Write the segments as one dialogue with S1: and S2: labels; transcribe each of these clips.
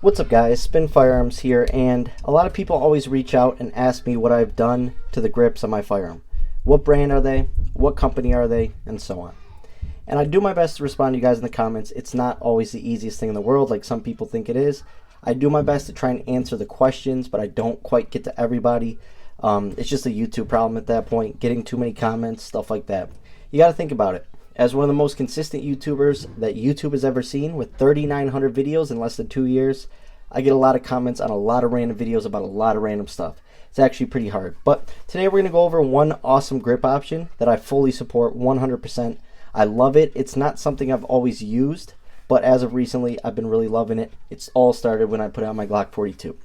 S1: What's up guys, Spin Firearms here, and a lot of people always reach out and ask me what I've done to the grips on my firearm. What brand are they, what company are they, and so on. And I do my best to respond to you guys in the comments. It's not always the easiest thing in the world like some people think it is. I do my best to try and answer the questions, but I don't quite get to everybody. It's just a YouTube problem at that point, getting too many comments, stuff like that. You got to think about it. As one of the most consistent YouTubers that YouTube has ever seen, with 3,900 videos in less than 2 years, I get a lot of comments on a lot of random videos about a lot of random stuff. It's actually pretty hard. But today we're going to go over one awesome grip option that I fully support 100%. I love it. It's not something I've always used, but as of recently, I've been really loving it. It's all started when I put out my Glock 42.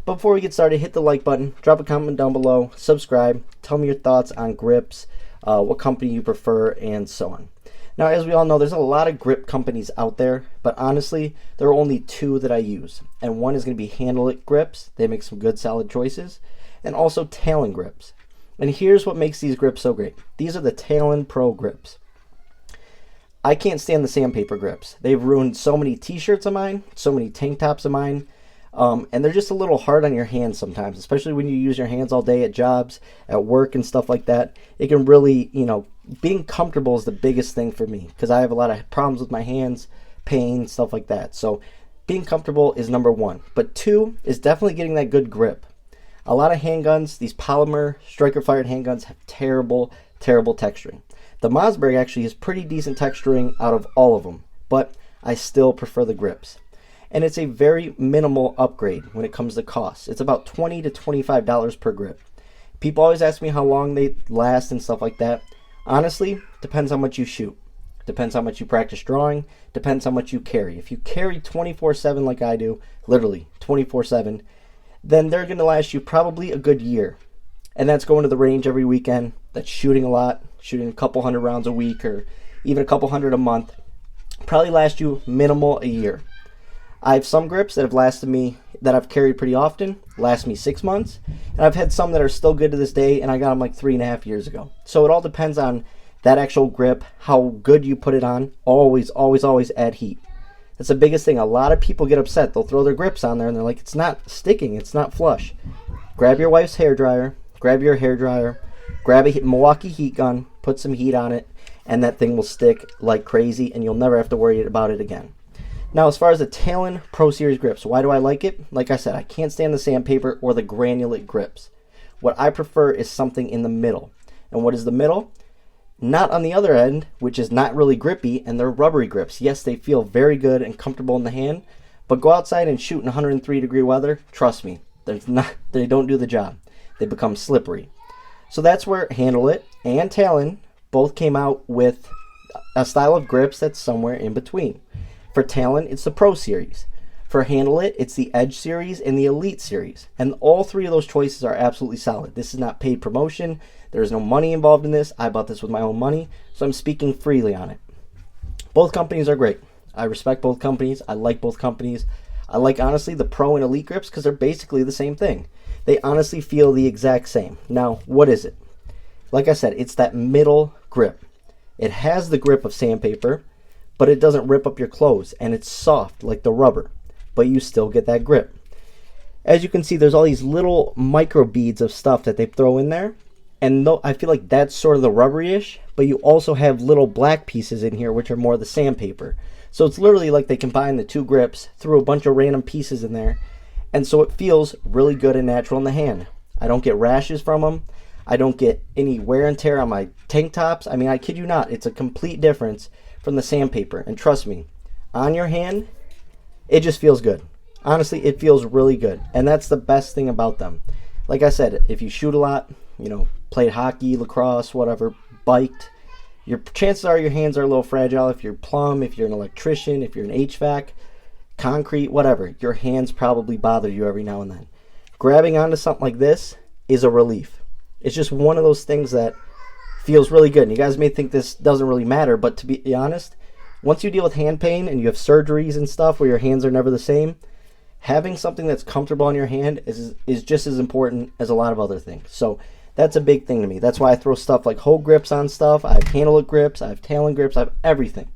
S1: But before we get started, hit the like button, drop a comment down below, subscribe, tell me your thoughts on grips, what company you prefer, and so on. Now, as we all know, there's a lot of grip companies out there, but honestly, there are only two that I use. And one is going to be Handle It Grips. They make some good, solid choices. And also Talon Grips. And here's what makes these grips so great. These are the Talon Pro grips. I can't stand the sandpaper grips. They've ruined so many t-shirts of mine, so many tank tops of mine. And they're just a little hard on your hands sometimes, especially when you use your hands all day at jobs, at work, and stuff like that. It can really, being comfortable is the biggest thing for me because I have a lot of problems with my hands, pain, stuff like that. So being comfortable is number one. But two is definitely getting that good grip. A lot of handguns, these polymer striker-fired handguns, have terrible, terrible texturing. The Mossberg actually has pretty decent texturing out of all of them, but I still prefer the grips. And it's a very minimal upgrade when it comes to cost. It's about $20 to $25 per grip. People always ask me how long they last and stuff like that. Honestly, depends how much you shoot. Depends how much you practice drawing. Depends how much you carry. If you carry 24/7 like I do, literally 24/7, then they're going to last you probably a good year. And that's going to the range every weekend. That's shooting a lot, shooting a couple hundred rounds a week or even a couple hundred a month. Probably last you minimal a year. I have some grips that have lasted me, that I've carried pretty often, last me 6 months. And I've had some that are still good to this day, and I got them like 3.5 years ago. So it all depends on that actual grip, how good you put it on. Always, always, always add heat. That's the biggest thing. A lot of people get upset. They'll throw their grips on there, and they're like, it's not sticking, it's not flush. Grab your wife's hairdryer, grab your hairdryer, grab a Milwaukee heat gun, put some heat on it, and that thing will stick like crazy, and you'll never have to worry about it again. Now, as far as the Talon Pro Series grips, why do I like it? Like I said, I can't stand the sandpaper or the granulate grips. What I prefer is something in the middle. And what is the middle? Not on the other end, which is not really grippy, and they're rubbery grips. Yes, they feel very good and comfortable in the hand, but go outside and shoot in 103-degree weather, trust me, they don't do the job. They become slippery. So that's where Handle It and Talon both came out with a style of grips that's somewhere in between. For Talon, it's the Pro Series. For Handle It, it's the Edge Series and the Elite Series. And all three of those choices are absolutely solid. This is not paid promotion. There is no money involved in this. I bought this with my own money, so I'm speaking freely on it. Both companies are great. I respect both companies. I like both companies. I like, honestly, the Pro and Elite grips because they're basically the same thing. They honestly feel the exact same. Now, what is it? Like I said, it's that middle grip. It has the grip of sandpaper, but it doesn't rip up your clothes, and it's soft like the rubber, but you still get that grip. As you can see, there's all these little micro beads of stuff that they throw in there, and I feel like that's sort of the rubbery-ish, but you also have little black pieces in here which are more the sandpaper. So it's literally like they combine the two grips, threw a bunch of random pieces in there, and so it feels really good and natural in the hand. I don't get rashes from them. I don't get any wear and tear on my tank tops. I mean, I kid you not, it's a complete difference from the sandpaper. And trust me, on your hand, it just feels good. Honestly, it feels really good. And that's the best thing about them. Like I said, if you shoot a lot, played hockey, lacrosse, whatever, biked, your chances are your hands are a little fragile. If you're plumb, if you're an electrician, if you're an HVAC, concrete, whatever, your hands probably bother you every now and then. Grabbing onto something like this is a relief. It's just one of those things that feels really good. And you guys may think this doesn't really matter, but to be honest, once you deal with hand pain and you have surgeries and stuff where your hands are never the same, having something that's comfortable on your hand is just as important as a lot of other things. So that's a big thing to me. That's why I throw stuff like whole grips on stuff. I have Handle It grips, I have Talon grips, I have everything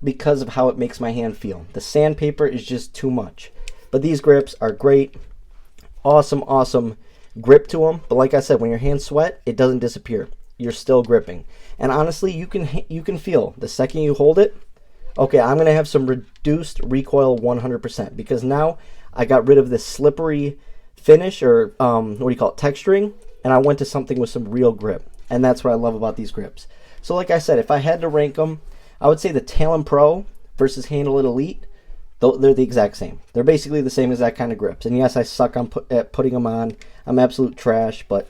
S1: because of how it makes my hand feel. The sandpaper is just too much. But these grips are great. Awesome, awesome grip to them. But like I said, when your hands sweat, it doesn't disappear. You're still gripping. And honestly, you can feel the second you hold it, okay, I'm going to have some reduced recoil 100%, because now I got rid of this slippery finish, or what do you call it, texturing, and I went to something with some real grip. And that's what I love about these grips. So like I said, if I had to rank them, I would say the Talon Pro versus Handle It Elite, they're the exact same. They're basically the same exact kind of grips. And yes, I suck at putting them on. I'm absolute trash, but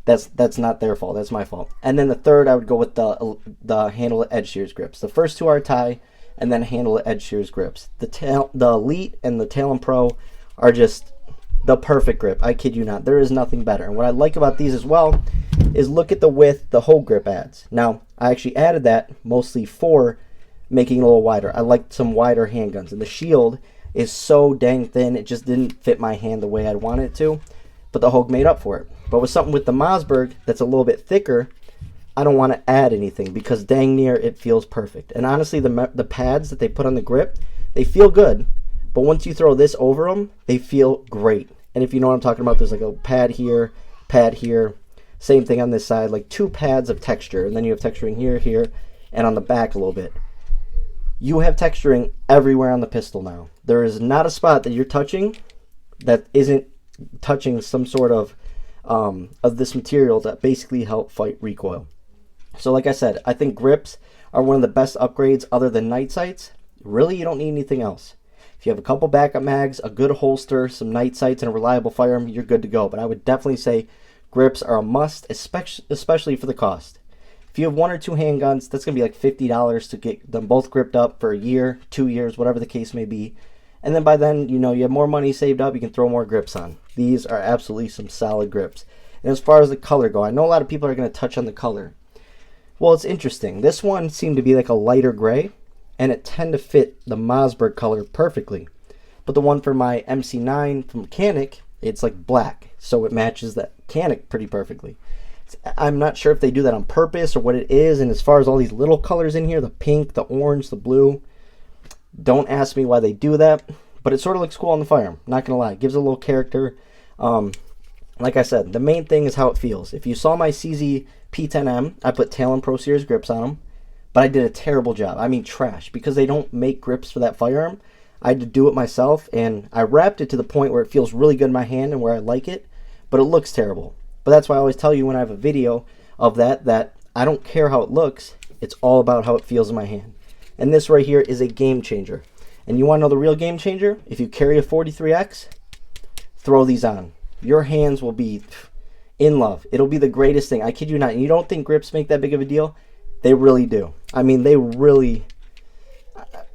S1: that's not their fault. That's my fault. And then the third, I would go with the Handle It Edge Shears grips. The first two are tie, and then Handle It Edge Shears grips. The Elite and the Talon Pro are just the perfect grip. I kid you not. There is nothing better. And what I like about these as well is look at the width the whole grip adds. Now, I actually added that mostly for making it a little wider. I liked some wider handguns, and the shield is so dang thin, it just didn't fit my hand the way I'd want it to, but the Hogue made up for it. But with something with the Mossberg that's a little bit thicker, I don't want to add anything, because dang near it feels perfect. And honestly, the pads that they put on the grip, they feel good, but once you throw this over them, they feel great. And if you know what I'm talking about, there's like a pad here, same thing on this side, like 2 pads of texture, and then you have texturing here, here, and on the back a little bit. You have texturing everywhere on the pistol now. There is not a spot that you're touching that isn't touching some sort of this material that basically help fight recoil. So like I said, I think grips are one of the best upgrades other than night sights. Really, you don't need anything else. If you have a couple backup mags, a good holster, some night sights, and a reliable firearm, you're good to go. But I would definitely say grips are a must, especially for the cost. If you have 1 or 2 handguns, that's going to be like $50 to get them both gripped up for a year, 2 years, whatever the case may be. And then by then, you know, you have more money saved up, you can throw more grips on. These are absolutely some solid grips. And as far as the color go, I know a lot of people are going to touch on the color. Well, it's interesting. This one seemed to be like a lighter gray, and it tended to fit the Mossberg color perfectly. But the one for my MC9 from Canik, it's like black, so it matches that Canik pretty perfectly. I'm not sure if they do that on purpose or what it is, and as far as all these little colors in here, the pink, the orange, the blue, don't ask me why they do that, but it sort of looks cool on the firearm, not gonna lie. It gives it a little character. Like I said, the main thing is how it feels. If you saw my CZ P10M, I put Talon Pro Series grips on them, but I did a terrible job. I mean trash, because they don't make grips for that firearm. I had to do it myself, and I wrapped it to the point where it feels really good in my hand and where I like it, but it looks terrible. But that's why I always tell you when I have a video of that I don't care how it looks, it's all about how it feels in my hand. And this right here is a game changer. And you want to know the real game changer? If you carry a 43X, throw these on. Your hands will be in love. It'll be the greatest thing. I kid you not. And you don't think grips make that big of a deal? They really do. I mean, they really,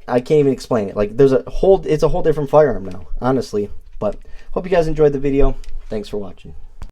S1: I can't even explain it. Like, it's a whole different firearm now, honestly. But hope you guys enjoyed the video. Thanks for watching.